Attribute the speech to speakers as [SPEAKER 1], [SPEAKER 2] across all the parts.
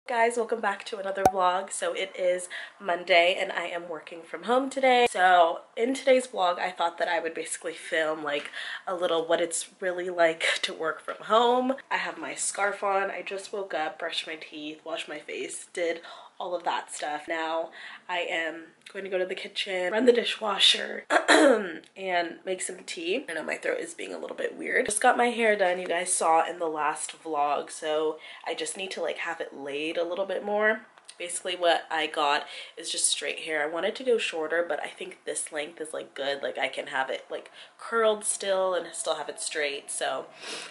[SPEAKER 1] Guys, welcome back to another vlog. So it is Monday and I am working from home today. So in today's vlog I thought that I would basically film like a little what it's really like to work from home. I have my scarf on. I just woke up, brushed my teeth, washed my face, did all of that stuff. Now I am going to go to the kitchen, run the dishwasher, and make some tea. I know my throat is being a little bit weird. Just got my hair done, you guys saw in the last vlog, so I just need to like have it laid a little bit more. Basically what I got is just straight hair. I wanted to go shorter, but I think this length is like good. Like I can have it like curled still and still have it straight. So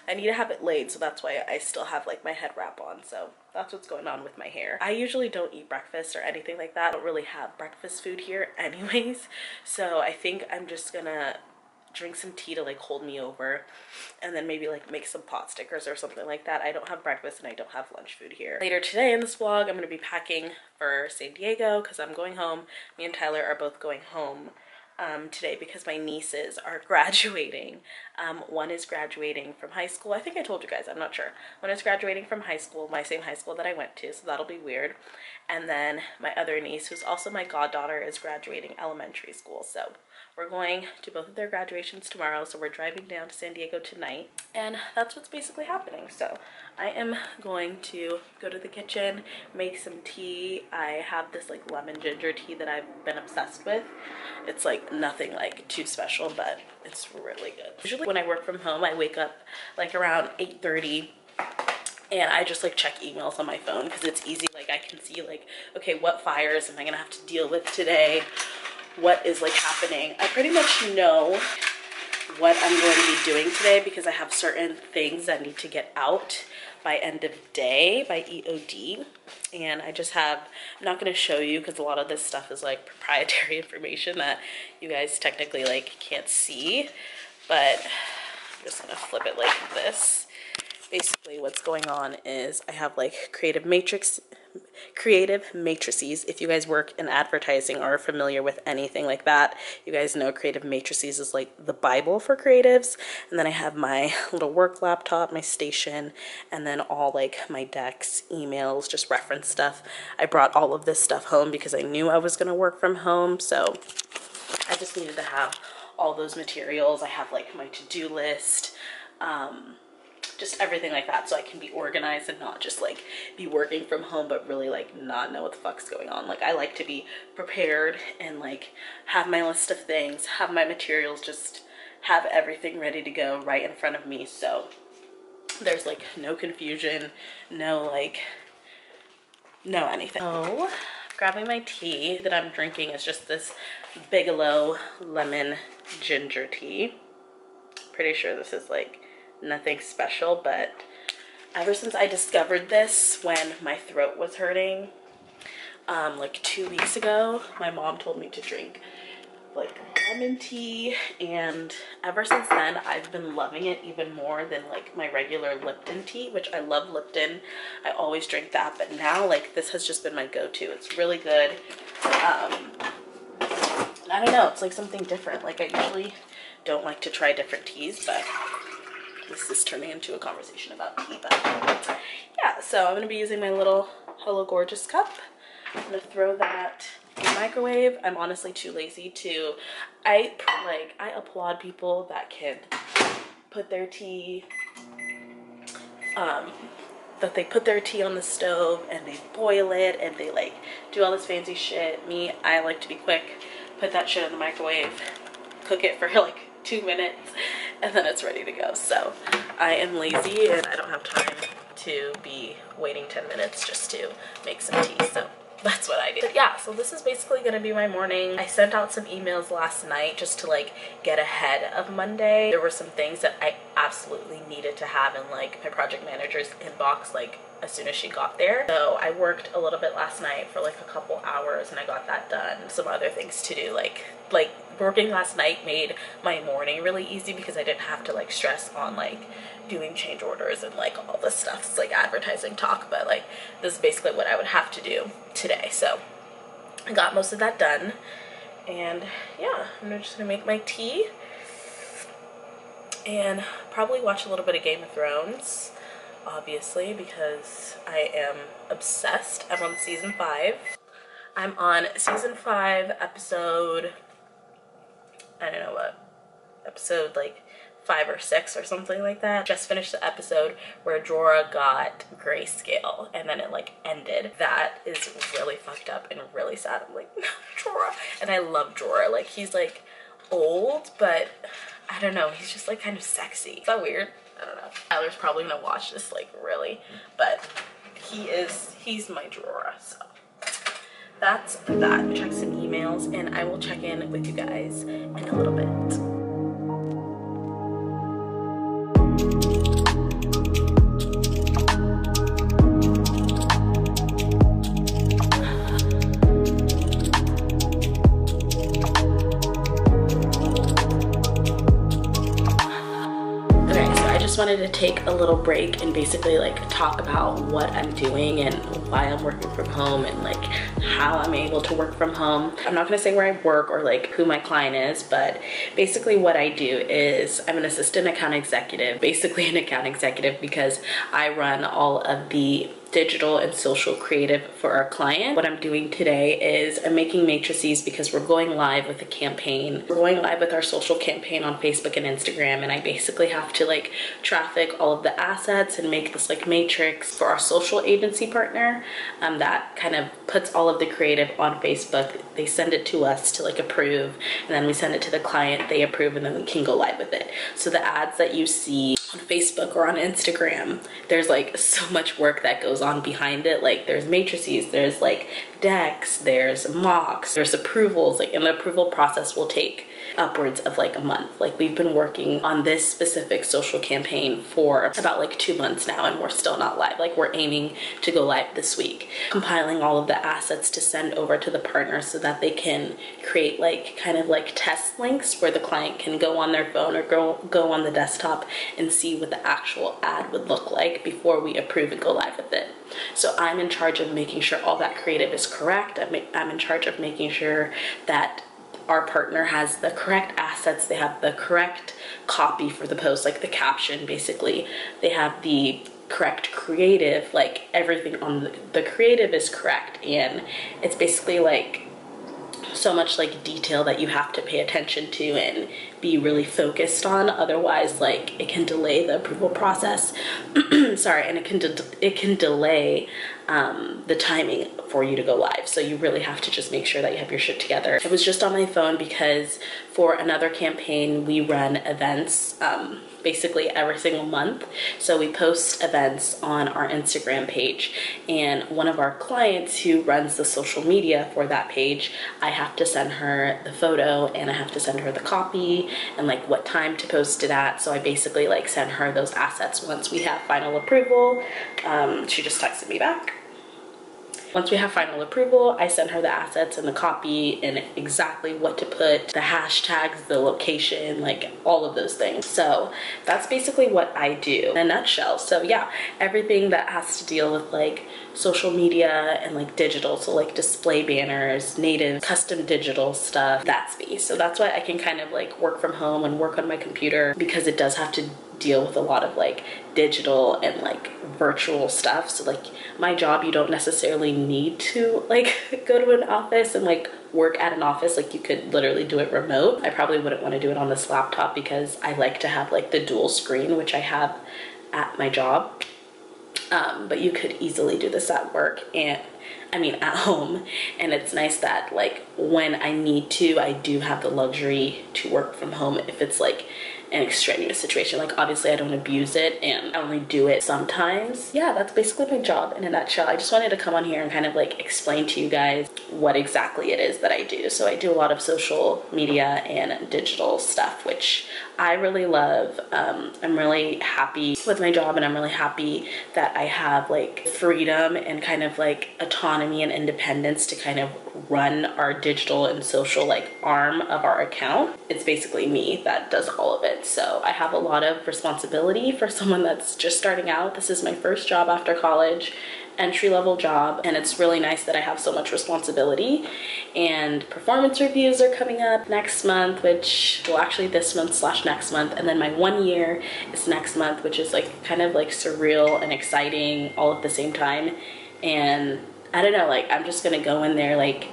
[SPEAKER 1] I need to have it laid, so that's why I still have like my head wrap on. So that's what's going on with my hair. I usually don't eat breakfast or anything like that. I don't really have breakfast food here anyways. So I think I'm just gonna drink some tea to like hold me over and then maybe like make some pot stickers or something like that. I don't have breakfast and I don't have lunch food here. Later today in this vlog I'm going to be packing for San Diego because I'm going home. Me and Tyler are both going home today because my nieces are graduating. One is graduating from high school. I think I told you guys, I'm not sure. One is graduating from high school, my same high school that I went to, so that'll be weird. And then my other niece, who's also my goddaughter, is graduating elementary school. So we're going to both of their graduations tomorrow, so we're driving down to San Diego tonight, and that's what's basically happening. So I am going to go to the kitchen, make some tea. I have this like lemon ginger tea that I've been obsessed with. It's like nothing like too special, but it's really good. Usually when I work from home, I wake up like around 8:30 and I just like check emails on my phone because it's easy. Like I can see like, okay, what fires am I gonna have to deal with today? What is like happening? I pretty much know what I'm going to be doing today because I have certain things that need to get out by end of day, by EOD. And I just have, I'm not going to show you because a lot of this stuff is like proprietary information that you guys technically like can't see, but I'm just going to flip it like this. Basically what's going on is I have like creative matrices. If you guys work in advertising or are familiar with anything like that, you guys know creative matrices is like the Bible for creatives. And then I have my little work laptop, my station, and then all like my decks, emails, just reference stuff. I brought all of this stuff home because I knew I was going to work from home, so I just needed to have all those materials. I have like my to-do list, just everything like that, so I can be organized and not just like be working from home but really like not know what the fuck's going on. Like I like to be prepared and like have my list of things, have my materials, just have everything ready to go right in front of me, so there's like no confusion, no anything. So grabbing my tea that I'm drinking is just this Bigelow lemon ginger tea. Pretty sure this is like nothing special, but ever since I discovered this when my throat was hurting like 2 weeks ago, my mom told me to drink like lemon tea, and ever since then I've been loving it even more than like my regular Lipton tea, which I love Lipton. I always drink that, but now like this has just been my go-to. It's really good. I don't know, it's like something different. Like I usually don't like to try different teas, but this is turning into a conversation about tea. But yeah, so I'm gonna be using my little Hello Gorgeous cup. I'm gonna throw that in the microwave. I'm honestly too lazy to, I applaud people that can put their tea, that they put their tea on the stove and they boil it and they like do all this fancy shit. Me, I like to be quick, put that shit in the microwave, cook it for like 2 minutes, and then it's ready to go. So I am lazy and I don't have time to be waiting 10 minutes just to make some tea, so that's what I do. But yeah, so this is basically gonna be my morning. I sent out some emails last night just to like get ahead of Monday. There were some things that I absolutely needed to have in like my project manager's inbox like as soon as she got there. So I worked a little bit last night for like a couple hours and I got that done. Some other things to do, like working last night made my morning really easy because I didn't have to like stress on like doing change orders and like all this stuff. It's like advertising talk, but like this is basically what I would have to do today. So I got most of that done, and yeah, I'm just gonna make my tea and probably watch a little bit of Game of Thrones. obviously, because I am obsessed. I'm on season 5. I'm on season 5, episode, I don't know what, episode like 5 or 6 or something like that. Just finished the episode where Jorah got grayscale and then it like ended. That is really fucked up and really sad. I'm like, no, Jorah. And I love Jorah. Like, he's like old, but I don't know, he's just like kind of sexy. Is that weird? I don't know. Tyler's probably gonna watch this like really, but he's my Jorah, so that's that. Check some emails and I will check in with you guys in a little bit. Wanted to take a little break and basically like talk about what I'm doing and why I'm working from home and like how I'm able to work from home. I'm not gonna say where I work or like who my client is, but basically what I do is I'm an assistant account executive, basically an account executive because I run all of the digital and social creative for our client. What I'm doing today is I'm making matrices because we're going live with a campaign. We're going live with our social campaign on Facebook and Instagram, and I basically have to like traffic all of the assets and make this like matrix for our social agency partner that kind of puts all of the creative on Facebook. They send it to us to like approve, and then we send it to the client, they approve, and then we can go live with it. So the ads that you see on Facebook or on Instagram, there's like so much work that goes on behind it. Like there's matrices, there's like decks, there's mocks, there's approvals, like, and the approval process will take upwards of like a month. Like we've been working on this specific social campaign for about like 2 months now and we're still not live. Like we're aiming to go live this week. Compiling all of the assets to send over to the partner so that they can create like kind of like test links where the client can go on their phone or go on the desktop and see what the actual ad would look like before we approve and go live with it. So I'm in charge of making sure all that creative is correct. I'm in charge of making sure that our partner has the correct assets, they have the correct copy for the post, like the caption basically. They have the correct creative, like everything on the creative is correct, and it's basically like so much like detail that you have to pay attention to and be really focused on, otherwise like it can delay the approval process. Sorry, and it can delay the timing for you to go live. So you really have to just make sure that you have your shit together. I was just on my phone because for another campaign we run events basically every single month. So we post events on our Instagram page, and one of our clients who runs the social media for that page, I have to send her the photo and I have to send her the copy and like what time to post it at. So I basically like send her those assets once we have final approval. She just texted me back. Once we have final approval, I send her the assets and the copy and exactly what to put, the hashtags, the location, like all of those things. So that's basically what I do in a nutshell. So yeah, everything that has to deal with like social media and like digital, so like display banners, native, custom digital stuff, that's me. So that's why I can kind of like work from home and work on my computer, because it does have to deal with a lot of like digital and like virtual stuff. So like my job, you don't necessarily need to like go to an office and like work at an office. Like you could literally do it remote. I probably wouldn't want to do it on this laptop because I like to have like the dual screen, which I have at my job. But you could easily do this at work and at home. And it's nice that like when I need to, I do have the luxury to work from home if it's like an extraneous situation. Like obviously I don't abuse it and I only do it sometimes. Yeah, that's basically my job in a nutshell. I just wanted to come on here and kind of like explain to you guys what exactly it is that I do. So I do a lot of social media and digital stuff, which I really love. I'm really happy with my job, and I'm really happy that I have like freedom and kind of like autonomy and independence to kind of run our digital and social like arm of our account. It's basically me that does all of it. So I have a lot of responsibility for someone that's just starting out. This is my first job after college, entry-level job, and it's really nice that I have so much responsibility. And performance reviews are coming up next month, which, well, actually this month slash next month, and then my 1 year is next month, which is like kind of like surreal and exciting all at the same time. And I don't know, like I'm just gonna go in there like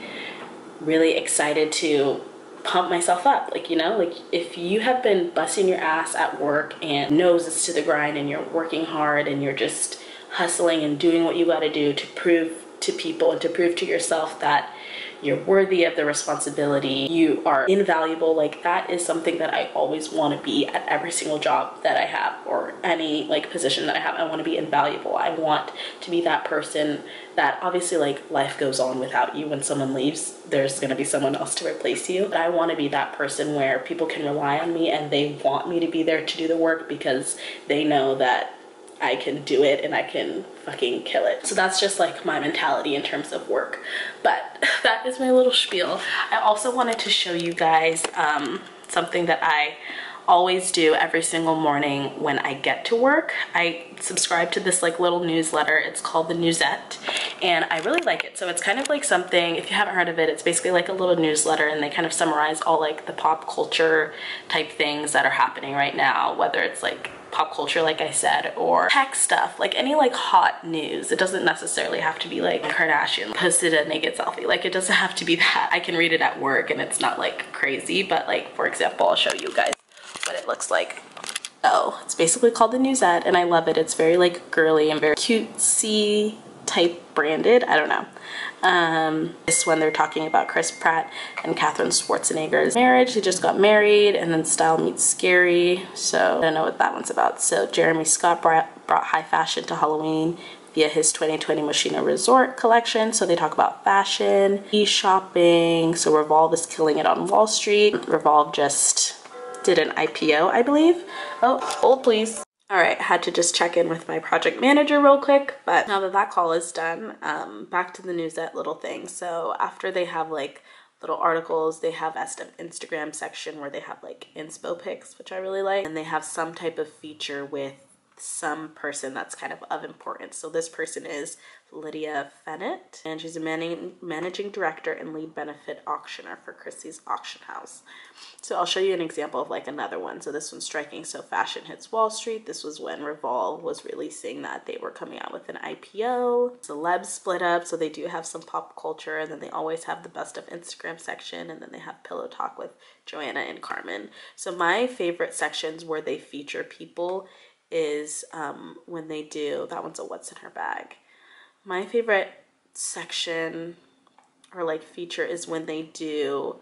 [SPEAKER 1] really excited to pump myself up. Like, you know, like if you have been busting your ass at work and noses to the grind and you're working hard and you're just hustling and doing what you got to do to prove to people and to prove to yourself that you're worthy of the responsibility, you are invaluable, like that is something that I always want to be at every single job that I have, or any like position that I have. I want to be invaluable. I want to be that person that, obviously, like life goes on without you. When someone leaves, there's going to be someone else to replace you, but I want to be that person where people can rely on me and they want me to be there to do the work because they know that I can do it and I can fucking kill it. So that's just like my mentality in terms of work. But that is my little spiel. I also wanted to show you guys something that I always do every single morning when I get to work. I subscribe to this like little newsletter. It's called the Newsette, and I really like it. So it's kind of like something, if you haven't heard of it, it's basically like a little newsletter, and they kind of summarize all like the pop culture type things that are happening right now, whether it's like pop culture, like I said, or tech stuff, like any like hot news. It doesn't necessarily have to be like Kardashian posted a naked selfie. Like it doesn't have to be that. I can read it at work and it's not like crazy, but like, for example, I'll show you guys what it looks like. Oh, it's basically called the Newsette, and I love it. It's very like girly and very cutesy type branded. I don't know. This one, they're talking about Chris Pratt and Katherine Schwarzenegger's marriage. They just got married, and then Style Meets Scary. So I don't know what that one's about. So Jeremy Scott brought high fashion to Halloween via his 2020 Moschino Resort collection. So they talk about fashion, e-shopping. So Revolve is killing it on Wall Street. Revolve just did an IPO, I believe. Oh, hold please. All right, had to just check in with my project manager real quick, but now that that call is done, back to the Newsette little thing. So after they have like little articles, they have an Instagram section where they have like inspo pics, which I really like, and they have some type of feature with some person that's kind of importance. So this person is Lydia Fennett, and she's a managing director and lead benefit auctioneer for Christie's Auction House. So I'll show you an example of like another one. So this one's striking. So fashion hits Wall Street. This was when Revolve was releasing that they were coming out with an IPO. Celebs split up, so they do have some pop culture, and then they always have the best of Instagram section, and then they have Pillow Talk with Joanna and Carmen. So my favorite sections where they feature people is when they do, that one's a what's in her bag. My favorite section or like feature is when they do,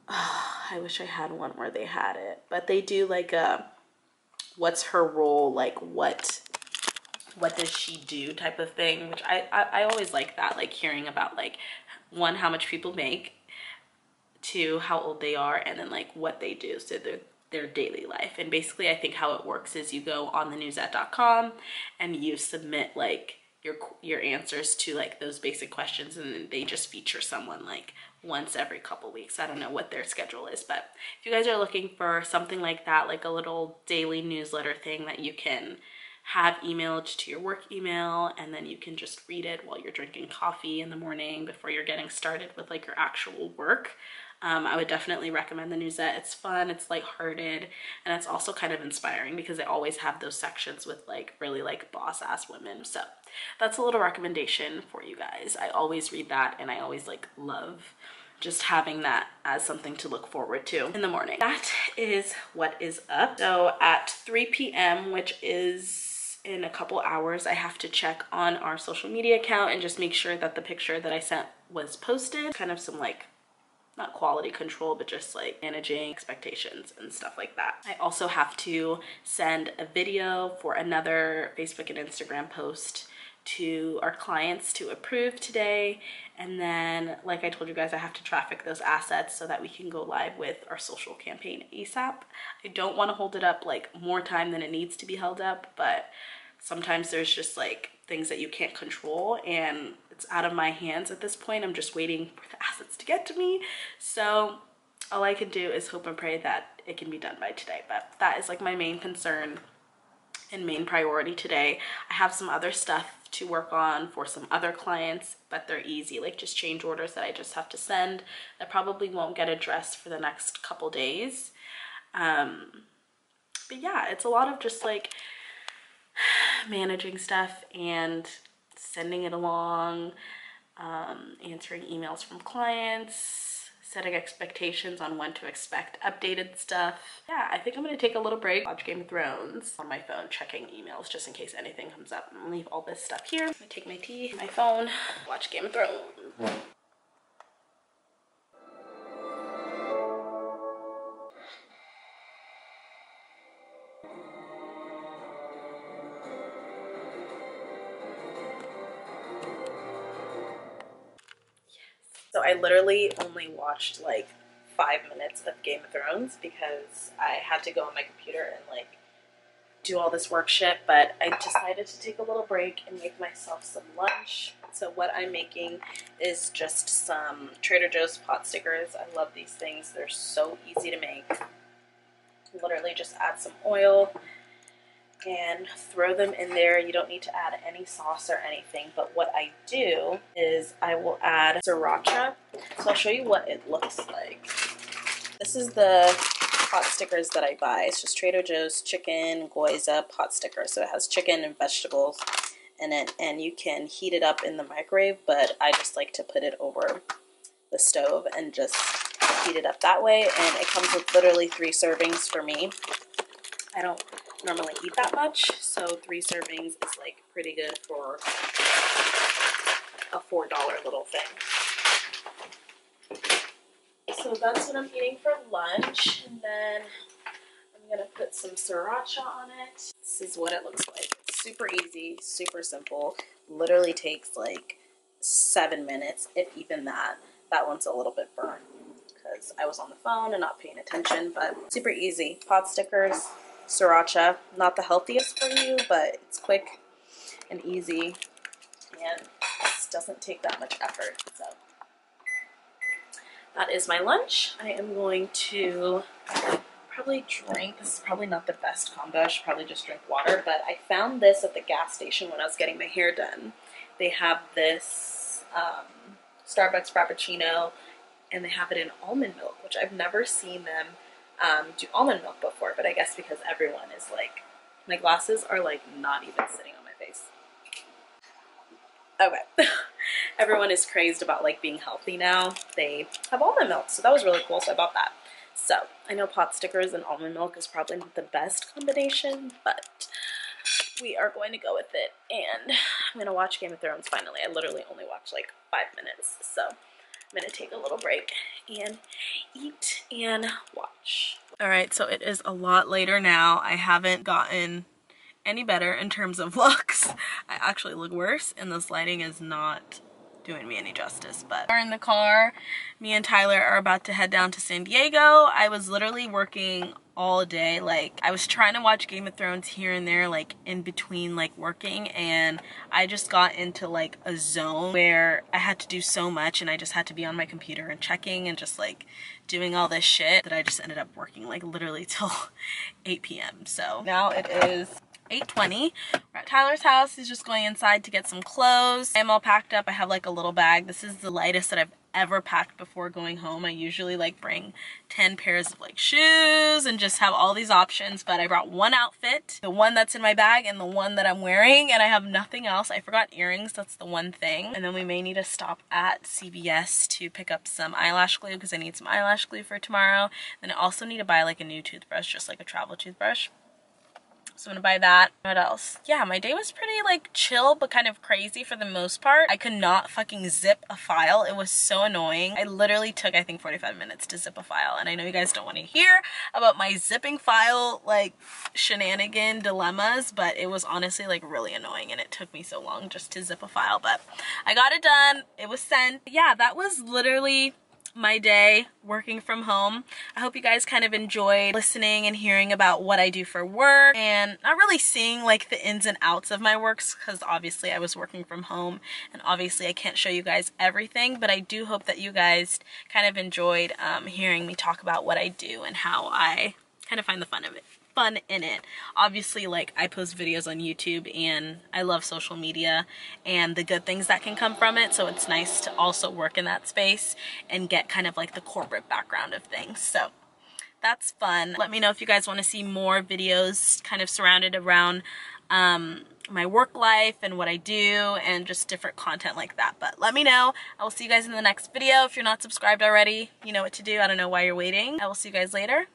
[SPEAKER 1] I wish I had one where they had it, but they do like a what's her role, like what does she do type of thing, which I always like that, like hearing about like, one, how much people make, two, how old they are, and then like what they do, so their daily life. And basically I think how it works is you go on thenewsette.com and you submit like your answers to like those basic questions, and then they just feature someone like once every couple weeks. I don't know what their schedule is, but if you guys are looking for something like that, like a little daily newsletter thing that you can have emailed to your work email, and then you can just read it while you're drinking coffee in the morning before you're getting started with like your actual work, I would definitely recommend the Newsette. It's fun, it's lighthearted, and it's also kind of inspiring because they always have those sections with like really like boss ass women. So that's a little recommendation for you guys. I always read that, and I always like love just having that as something to look forward to in the morning. That is what is up. So at 3 p.m., which is in a couple hours, I have to check on our social media account and just make sure that the picture that I sent was posted. Kind of some like, not quality control, but just like managing expectations and stuff like that. I also have to send a video for another Facebook and Instagram post to our clients to approve today. And then, like I told you guys, I have to traffic those assets so that we can go live with our social campaign ASAP. I don't want to hold it up like more time than it needs to be held up, but sometimes there's just like things that you can't control, and it's out of my hands at this point. I'm just waiting for the assets to get to me. So all I can do is hope and pray that it can be done by today. But that is like my main concern and main priority today. I have some other stuff to work on for some other clients, but they're easy, like just change orders that I just have to send that probably won't get addressed for the next couple days. But yeah, it's a lot of just like managing stuff and sending it along, answering emails from clients, setting expectations on when to expect updated stuff. Yeah, I think I'm gonna take a little break, watch Game of Thrones on my phone, checking emails just in case anything comes up. I'm gonna leave all this stuff here. I'm gonna take my tea, my phone, watch Game of Thrones. So I literally only watched like 5 minutes of Game of Thrones because I had to go on my computer and like do all this work shit, but I decided to take a little break and make myself some lunch. So what I'm making is just some Trader Joe's pot stickers. I love these things. They're so easy to make. Literally just add some oil and throw them in there. You don't need to add any sauce or anything, but what I do is I will add sriracha. So I'll show you what it looks like. This is the pot stickers that I buy. It's just Trader Joe's chicken gyoza pot sticker. So it has chicken and vegetables in it, and you can heat it up in the microwave, but I just like to put it over the stove and just heat it up that way. And it comes with literally 3 servings for me. I don't normally eat that much, so 3 servings is like pretty good for a $4 little thing. So that's what I'm eating for lunch, and then I'm gonna put some sriracha on it. This is what it looks like. It's super easy, super simple. Literally takes like 7 minutes, if even that. That one's a little bit burnt because I was on the phone and not paying attention, but super easy. Pot stickers, sriracha, not the healthiest for you, but it's quick and easy, and this doesn't take that much effort. So that is my lunch. I am going to probably drink. This is probably not the best combo. I should probably just drink water, but I found this at the gas station when I was getting my hair done. They have this Starbucks Frappuccino, and they have it in almond milk, which I've never seen them do almond milk before, but I guess because everyone is like, my glasses are like not even sitting on my face. Okay. Everyone is crazed about like being healthy now. They have almond milk, so that was really cool, so I bought that. So I know pot stickers and almond milk is probably not the best combination, but we are going to go with it, and I'm gonna watch Game of Thrones finally. I literally only watched like 5 minutes, so I'm gonna take a little break and eat and watch. All right, so it is a lot later now. I haven't gotten any better in terms of looks. I actually look worse, and this lighting is not doing me any justice, but we're in the car. Me and Tyler are about to head down to San Diego. I was literally working all day. Like, I was trying to watch Game of Thrones here and there, like in between like working, and I just got into like a zone where I had to do so much, and I just had to be on my computer and checking and just like doing all this shit that I just ended up working like literally till 8 p.m. So now it is 8:20. We're at Tyler's house. He's just going inside to get some clothes. I'm all packed up. I have like a little bag. This is the lightest that I've ever packed before going home. I usually like bring 10 pairs of like shoes and just have all these options, but I brought one outfit, the one that's in my bag and the one that I'm wearing, and I have nothing else. I forgot earrings. That's the one thing. And then we may need to stop at CVS to pick up some eyelash glue because I need some eyelash glue for tomorrow. Then I also need to buy like a new toothbrush, just like a travel toothbrush. So I'm gonna buy that. What else? Yeah, my day was pretty like chill, but kind of crazy for the most part. I could not fucking zip a file. It was so annoying. I literally took, I think, 45 minutes to zip a file. And I know you guys don't want to hear about my zipping file, like, shenanigan dilemmas, but it was honestly like really annoying, and it took me so long just to zip a file. But I got it done. It was sent. Yeah, that was literally my day working from home. I hope you guys kind of enjoyed listening and hearing about what I do for work, and not really seeing like the ins and outs of my works because obviously I was working from home and obviously I can't show you guys everything, but I do hope that you guys kind of enjoyed hearing me talk about what I do and how I kind of find the fun of it. fun in it. Obviously, like, I post videos on YouTube and I love social media and the good things that can come from it, so it's nice to also work in that space and get kind of like the corporate background of things. So that's fun. Let me know if you guys want to see more videos kind of surrounded around my work life and what I do and just different content like that. But let me know. I will see you guys in the next video. If you're not subscribed already, you know what to do. I don't know why you're waiting. I will see you guys later.